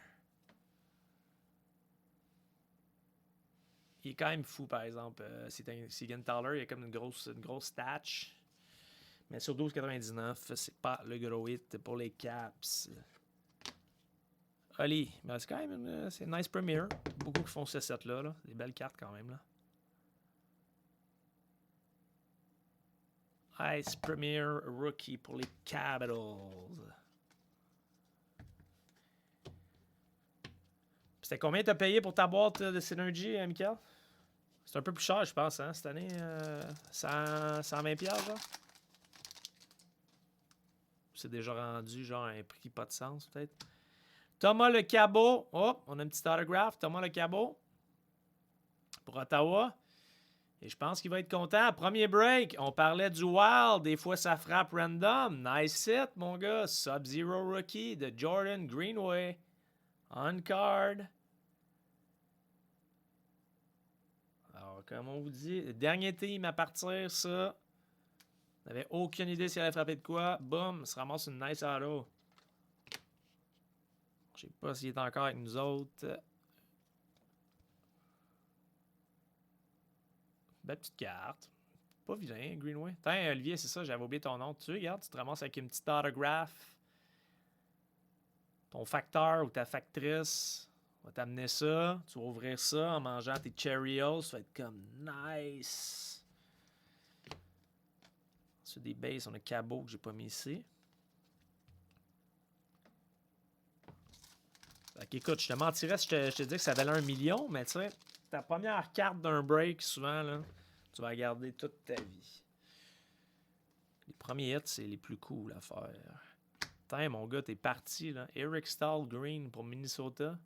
Il est quand même fou, par exemple. Siegenthaler, il a comme une grosse statch. Mais sur 12,99, c'est pas le gros hit pour les Caps. Ali, ben c'est quand même c'est une nice premiere. Beaucoup qui font ce set-là. Là. Des belles cartes quand même. Là. Ice Premier Rookie pour les Capitals. C'était combien t'as payé pour ta boîte de Synergy, Michael? C'est un peu plus cher, je pense, hein, cette année. 120$, genre? C'est déjà rendu genre un prix pas de sens, peut-être. Thomas Le Cabot. Oh, on a un petit autographe. Thomas Le Cabot. Pour Ottawa. Et je pense qu'il va être content. Premier break. On parlait du Wild. Des fois, ça frappe random. Nice hit, mon gars. Sub-Zero Rookie de Jordan Greenway. On card. Alors, comme on vous dit, le dernier team à partir, ça. On n'avait aucune idée s'il allait frapper de quoi. Boum, se ramasse une nice auto. Je sais pas s'il est encore avec nous autres. Belle petite carte. Pas vilain, Greenway. Tiens, Olivier, c'est ça, j'avais oublié ton nom. Tu regardes, tu te ramasses avec une petite autographe. Ton facteur ou ta factrice va t'amener ça. Tu vas ouvrir ça en mangeant tes Cheerios. Ça va être comme nice. Sur des bases, on a Cabot que j'ai pas mis ici. Fait qu'écoute, je te mentirais si je te dis que ça valait 1 million, mais tu sais, ta première carte d'un break, souvent, là, tu vas la garder toute ta vie. Les premiers hits, c'est les plus cool à faire. Putain, mon gars, t'es parti, là. Eric Stahl Green pour Minnesota.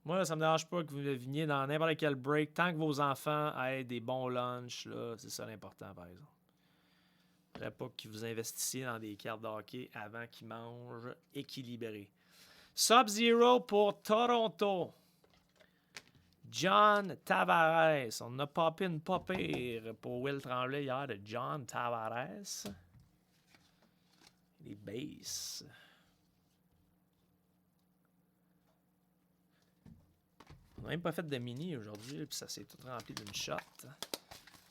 Moi, là, ça me dérange pas que vous veniez dans n'importe quel break. Tant que vos enfants aient des bons lunchs, là, c'est ça l'important, par exemple. Il ne faudrait pas que vous investissiez dans des cartes de hockey avant qu'ils mangent équilibré. Sub-Zero pour Toronto. John Tavares. On a popé une pas pire pour Will Tremblay hier de John Tavares. Les bases. On n'a même pas fait de mini aujourd'hui, puis ça s'est tout rempli d'une shot.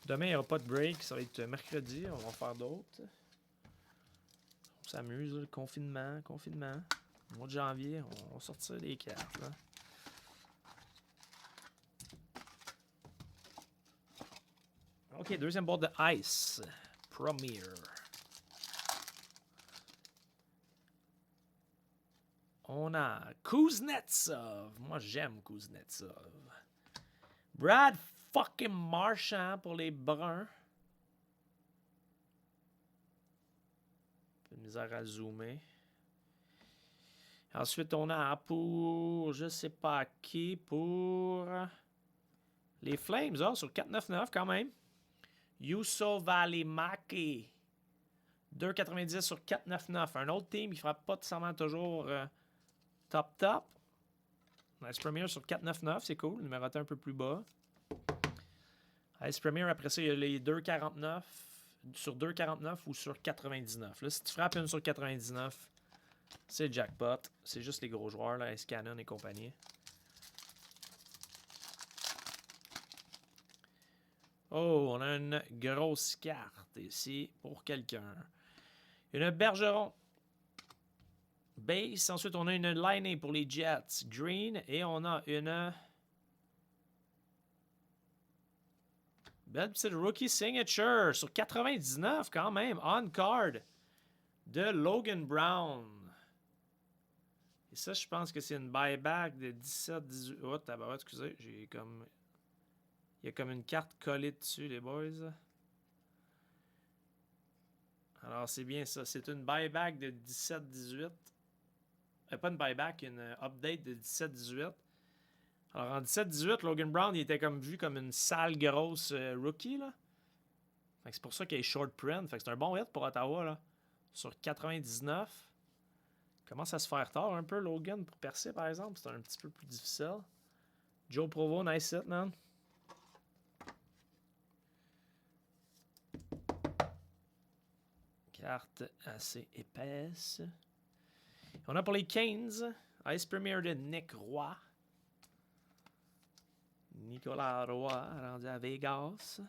Demain, il n'y aura pas de break. Ça va être mercredi. On va en faire d'autres. On s'amuse, le confinement. Au mois de janvier, on va sortir des cartes. Là. OK, deuxième boîte de Ice. Premier. On a Kuznetsov. Moi, j'aime Kuznetsov. Brad fucking Marchand pour les Bruns. Un peu de misère à zoomer. Ensuite, on a pour, je sais pas qui, pour les Flames, sur 4,99 quand même. Yusso Valimaki. 2,90 sur 4,99. Un autre team qui ne fera pas nécessairement toujours top. Ice Premier sur 4,99, c'est cool. Numéroté un peu plus bas. Ice Premier, après ça, il y a les 2,49 sur 2,49 ou sur 99. Là, si tu frappes une sur 99, c'est jackpot. C'est juste les gros joueurs, là, Ice Cannon et compagnie. Oh, on a une grosse carte ici pour quelqu'un. Une Bergeron. Base. Ensuite, on a une Liney pour les Jets. Green. Et on a une... belle petite rookie signature sur 99 quand même. On card de Logan Brown. Et ça, je pense que c'est une buyback de 17-18. Oh, tabarouette, excusez. J'ai comme... il y a comme une carte collée dessus, les boys. Alors, c'est bien ça. C'est une buyback de 17-18. Pas une buyback, une update de 17-18. Alors, en 17-18, Logan Brown, il était comme vu comme une sale grosse rookie, là. Fait que c'est pour ça qu'il est short print. Fait que c'est un bon hit pour Ottawa, là. Sur 99. Commence à se faire tard un peu, Logan, pour percer, par exemple. C'est un petit peu plus difficile. Joe Provo, nice hit, man. Carte assez épaisse. On a pour les Canes, Ice Premier de Nick Roy. Nicolas Roy, rendu à Vegas.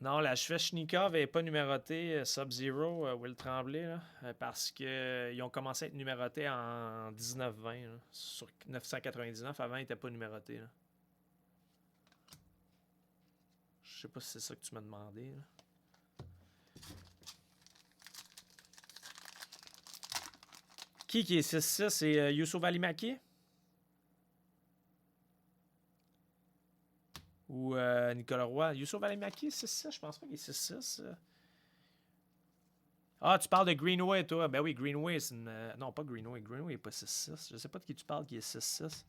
Non, la Svechnikov n'est pas numérotée Sub-Zero, Will Tremblay, là, parce qu'ils ont commencé à être numérotés en 19-20. Sur 999, avant, ils n'étaient pas numérotés. Là. Je sais pas si c'est ça que tu m'as demandé. Là. Qui est 6-6? C'est Yusso Valimaki? Ou Nicolas Roy? Yusso Valimaki, 6-6? Je pense pas qu'il est 6-6. Ah, tu parles de Greenway, toi. Ben oui, Greenway, c'est une... non, pas Greenway. Greenway n'est pas 6-6. Je sais pas de qui tu parles qui est 6-6.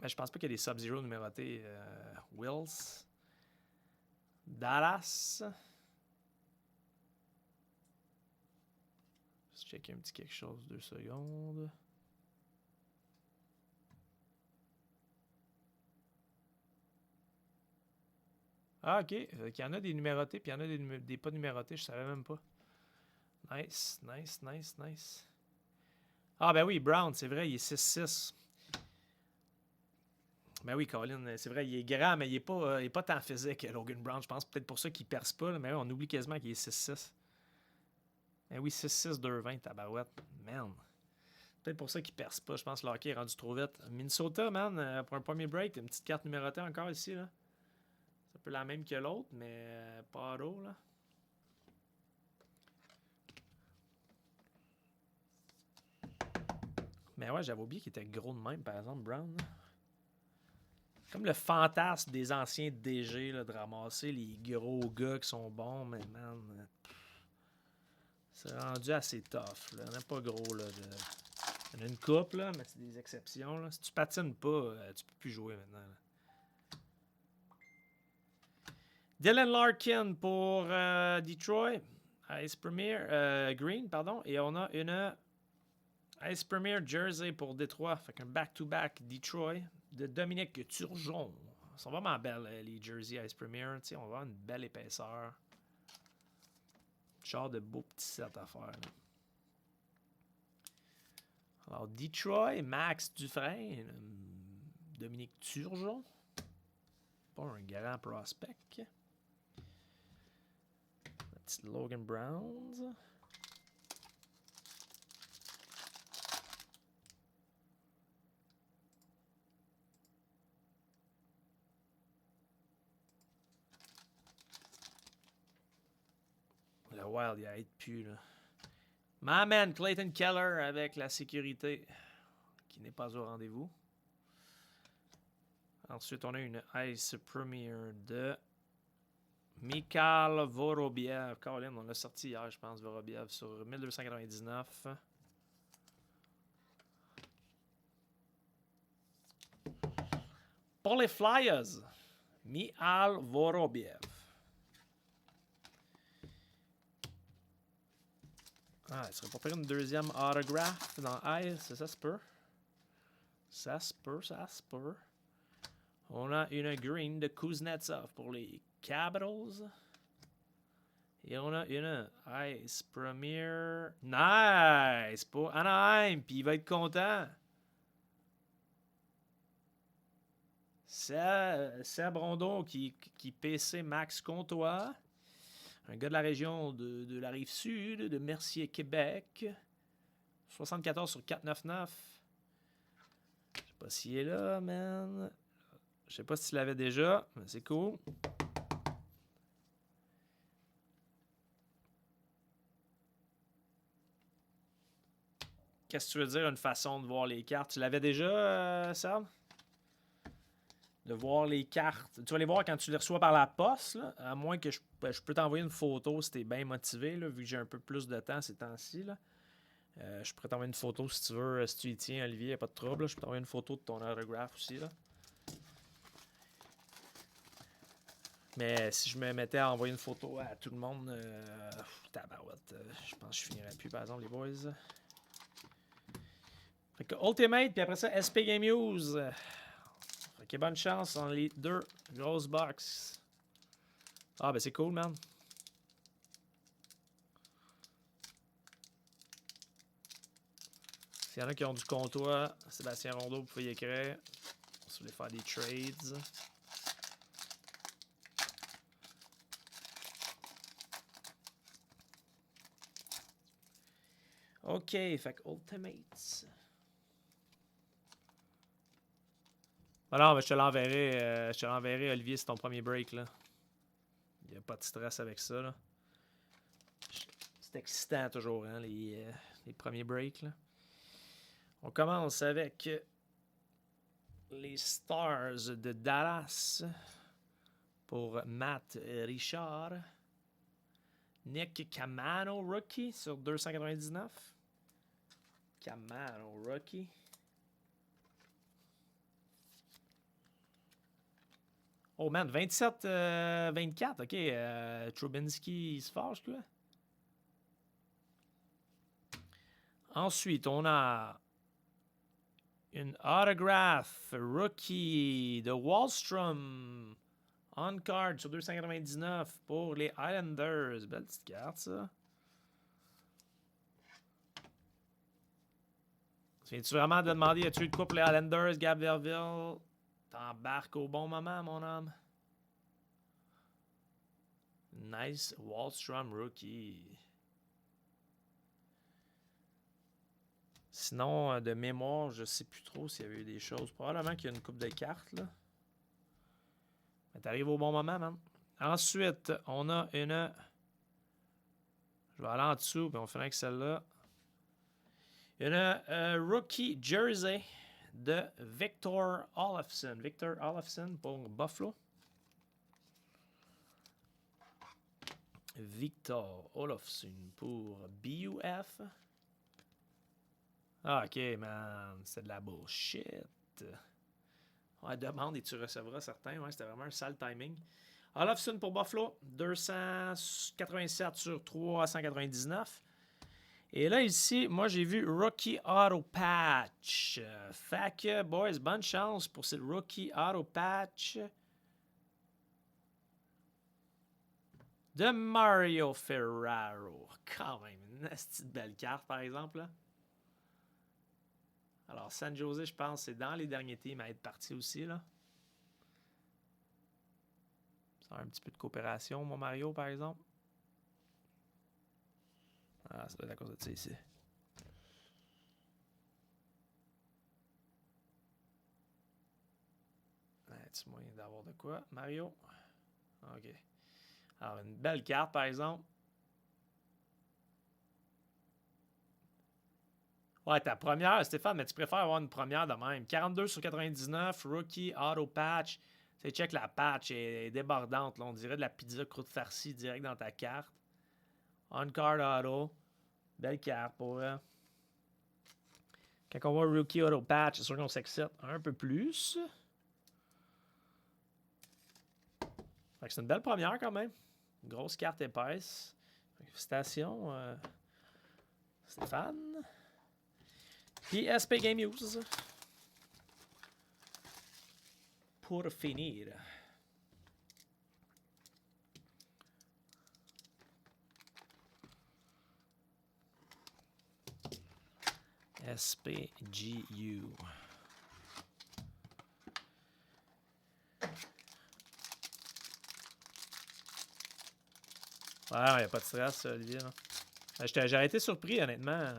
Ben, je pense pas qu'il y a des Sub-Zero numérotés. Wills. Dallas. Je vais checker un petit quelque chose, 2 secondes. Ah, ok. Il y en a des numérotés, puis il y en a des pas numérotés, je savais même pas. Nice. Ah, ben oui, Brown, c'est vrai, il est 6-6. Ben oui, Colin, c'est vrai, il est grand, mais il est pas tant physique, Logan Brown. Je pense peut-être pour ça qu'il perce pas, là, mais on oublie quasiment qu'il est 6-6. Ben oui, 6-6, 2-20, tabarouette. Man. Peut-être pour ça qu'il perce pas. Je pense que le hockey est rendu trop vite. Minnesota, man, pour un premier break, une petite carte numérotée encore ici, là. C'est un peu la même que l'autre, mais pas haut, là. Mais ouais, j'avais oublié qu'il était gros de même, par exemple, Brown. Là. Comme le fantasme des anciens DG, là, de ramasser les gros gars qui sont bons, mais man, c'est rendu assez tough. Là. On n'a pas gros. Là, il y en a une couple, là, mais c'est des exceptions. Là. Si tu patines pas, tu peux plus jouer maintenant. Là. Dylan Larkin pour Detroit. Ice Premier. Green, pardon. Et on a une Ice Premier Jersey pour Detroit. Fait qu'un back-to-back Detroit. de Dominique Turgeon. Ils sont vraiment belles, les Jersey Ice Premier. T'sais, on va avoir une belle épaisseur. Genre de beaux petits sets à faire. Là. Alors, Detroit, Max Dufresne. Dominique Turgeon. Pas un grand prospect. La petite Logan Browns. Le Wild, il aide plus, là. My man, Clayton Keller avec la sécurité qui n'est pas au rendez-vous. Ensuite, on a une Ice Premier de Mikhail Vorobiev. Colin, on l'a sorti hier, je pense, Vorobiev, sur 1299. Pour les Flyers, Mikhail Vorobiev. Ah, il serait pas faire une deuxième autographe dans Ice, ça se peut. Ça se peut, ça se peut. On a une green de Kuznetsov pour les Capitals. Et on a une Ice Premier. Nice! Pour Anaheim, puis il va être content. Seb Rondeau qui PC Max Comtois. Un gars de la région de la Rive-Sud, de Mercier, Québec. 74 sur 499. Je sais pas s'il est là, man. Je sais pas si tu l'avais déjà, mais c'est cool. Qu'est-ce que tu veux dire, une façon de voir les cartes? Tu l'avais déjà, Sam? De voir les cartes. Tu vas les voir quand tu les reçois par la poste, là, à moins que je peux t'envoyer une photo si tu es bien motivé, là, vu que j'ai un peu plus de temps ces temps-ci. Je pourrais t'envoyer une photo si tu veux, si tu y tiens, Olivier, y a pas de trouble. Là. Je peux t'envoyer une photo de ton autographe aussi. Là. Mais si je me mettais à envoyer une photo à tout le monde, tabarouette, je pense que je finirais plus, par exemple, les boys. Fait que Ultimate, puis après ça, SP Game Use. Fait que bonne chance dans les deux grosses box. Ah, ben c'est cool, man. S'il y en a qui ont du comptoir, Sébastien Rondeau, vous pouvez y écrire. Si vous voulez faire des trades. OK, fait que Ultimates. Ah non, mais je te l'enverrai, Olivier, c'est ton premier break, là. Il n'y a pas de stress avec ça, là. C'est excitant, toujours, hein, les premiers breaks, là. On commence avec les Stars de Dallas pour Matt Richard. Nick Camano, rookie, sur 299. Camano, rookie. Oh man, 27-24. OK, Trubinski se fâche, quoi. Ensuite, on a une autograph rookie de Wallstrom. On card sur 299 pour les Islanders. Belle petite carte, ça. Viens-tu vraiment de demander, as-tu eu de quoi pour les Islanders, Gab Verville? T'embarques au bon moment, mon homme. Nice Wallstrom rookie. Sinon, de mémoire, je sais plus trop s'il y avait eu des choses. Probablement qu'il y a une coupe de cartes, là. Mais t'arrives au bon moment, man. Ensuite, on a une... Je vais aller en dessous, puis on finit avec celle-là. Une rookie jersey de Victor Olofsson. Victor Olofsson pour Buffalo. Victor Olofsson pour BUF. Ah, ok, man. C'est de la bullshit. Ouais, demande et tu recevras certains. Ouais, c'était vraiment un sale timing. Olofsson pour Buffalo. 287 sur 399. Et là, ici, moi, j'ai vu Rookie Auto Patch. Fait que, boys, bonne chance pour cette Rookie Auto Patch de Mario Ferraro. Quand même, une petite belle carte, par exemple. Là. Alors, San Jose, je pense, c'est dans les derniers teams à être parti aussi. Là. Ça a un petit peu de coopération, mon Mario, par exemple. Ah, ça doit être à cause de ça ici. As-tu moyen d'avoir de quoi, Mario? OK. Alors, une belle carte, par exemple. Ouais, ta première, Stéphane, mais tu préfères avoir une première de même. 42 sur 99, Rookie Auto Patch. Tu sais, check la patch, elle est débordante. Là. On dirait de la pizza croûte farcie direct dans ta carte. On-card auto. Belle carte pour eux. Quand on voit Rookie Auto Patch, c'est sûr qu'on s'excite un peu plus. C'est une belle première quand même. Une grosse carte épaisse. Félicitations, Stéphane. Puis SP Game Use. Pour finir. SPGU. Ouais, il n'y a pas de stress, Olivier. J'ai été surpris, honnêtement.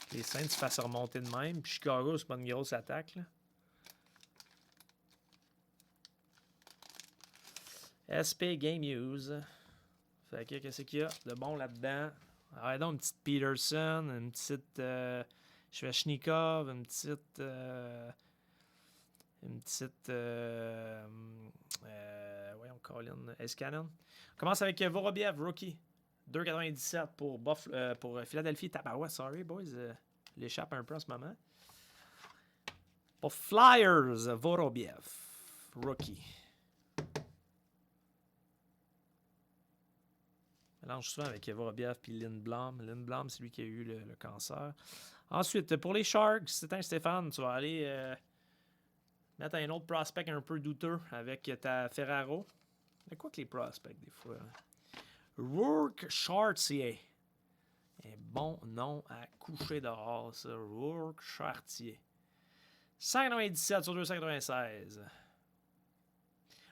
Que les Saints se fassent remonter de même. Puis Chicago, c'est pas une grosse attaque. Là. SP Game Use. Fait que qu'est-ce qu'il y a de bon là-dedans? Alors, donc une petite Peterson, une petite Svechnikov, une petite. Voyons, Colin Escannon. On commence avec Vorobiev, rookie. 2,97 pour Philadelphie. Tabarouette, sorry, boys. L'échappe un peu en ce moment. Pour Flyers, Vorobiev, rookie. Mélange souvent avec Vorobiev puis Lindblom. Lindblom, c'est lui qui a eu le cancer. Ensuite, pour les Sharks, c'est un Stéphane, tu vas aller mettre un autre prospect un peu douteux avec ta Ferraro. Mais quoi que les prospects, des fois. Rourke Chartier. Un bon nom à coucher dehors, ça. Rourke Chartier. 5,97 sur 2,96. Ouais,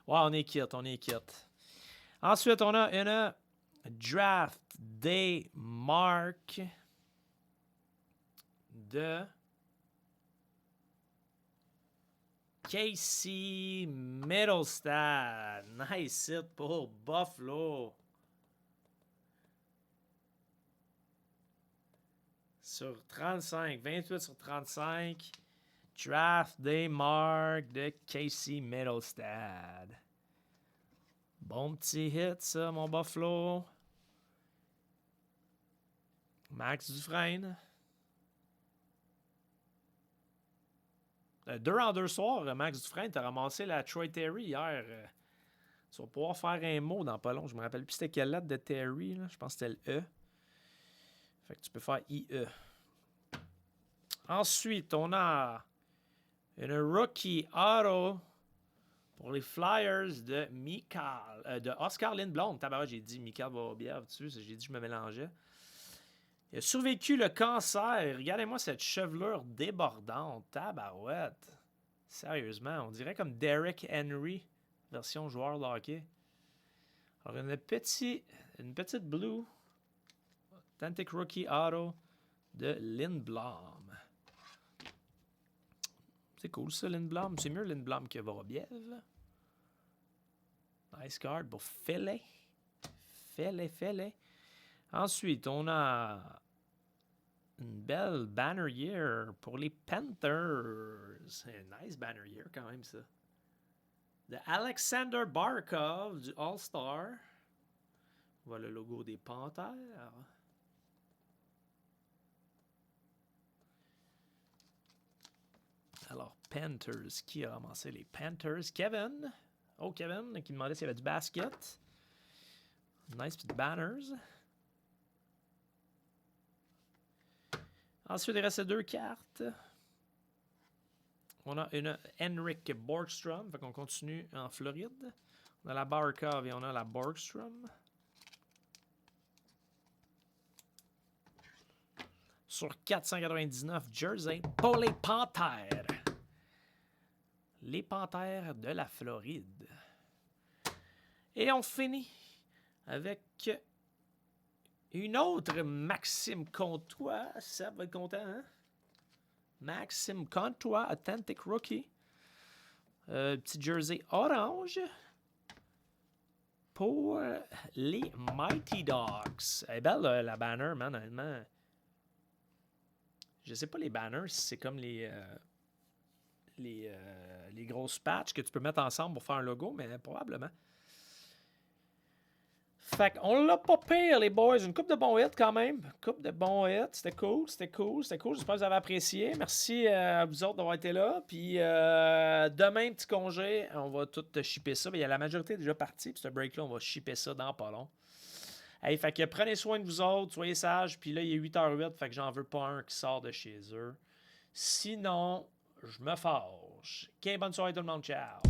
on est quitte. Ensuite, on a une Draft Day Mark de Casey Middlestad. Nice hit pour Buffalo. Sur 35, 28 sur 35. Draft Day Mark de Casey Middlestad. Bon petit hit, ça, mon Buffalo. Max Dufresne. 2 en 2 soirs, Max Dufresne, t'as ramassé la Troy Terry hier. Tu vas pouvoir faire un mot dans pas long. Je me rappelle plus c'était quelle lettre de Terry. Là. Je pense que c'était le E. Fait que tu peux faire IE. Ensuite, on a une rookie auto pour les Flyers de de Oscar Lindblom. Tabarouette, j'ai dit Michael Vorobiev dessus. J'ai dit que je me mélangeais. Il a survécu le cancer. Regardez-moi cette chevelure débordante. Tabarouette. Sérieusement, on dirait comme Derek Henry, version joueur de hockey. Alors, une petite blue Authentic Rookie Auto de Lindblom. C'est cool ça, Lindblom. C'est mieux Lindblom que Vorobiev. Nice card pour Philly. Philly. Ensuite, on a une belle banner year pour les Panthers. Un nice banner year quand même, ça. De Alexander Barkov du All-Star. Voilà le logo des Panthers. Alors, Panthers. Qui a ramassé les Panthers? Kevin. Oh, Kevin, qui demandait s'il y avait du basket. Nice petits banners. Ensuite, il reste 2 cartes. On a une Henrik Borgstrom. Fait qu'on continue en Floride. On a la Barkov et on a la Borgstrom. Sur 499, Jersey, pour les Panthères. Les Panthères de la Floride. Et on finit avec une autre Maxime Comtois. Ça va être content, hein? Maxime Comtois, Authentic Rookie. Petit jersey orange. Pour les Mighty Dogs. Elle est belle, la banner, man, honnêtement. Je sais pas les banners, si c'est comme les grosses patchs que tu peux mettre ensemble pour faire un logo, mais probablement. Fait qu'on l'a pas pire, les boys. Une coupe de bons hits quand même. Une coupe de bons hits. C'était cool. J'espère que vous avez apprécié. Merci à vous autres d'avoir été là. Puis demain, petit congé, on va tout shipper ça. Il y a la majorité déjà partie. Puis ce break-là, on va shipper ça dans pas long. Hey, fait que prenez soin de vous autres, soyez sages, puis là, il est 8h08, fait que j'en veux pas un qui sort de chez eux. Sinon, je me fâche. OK, bonne soirée tout le monde, ciao!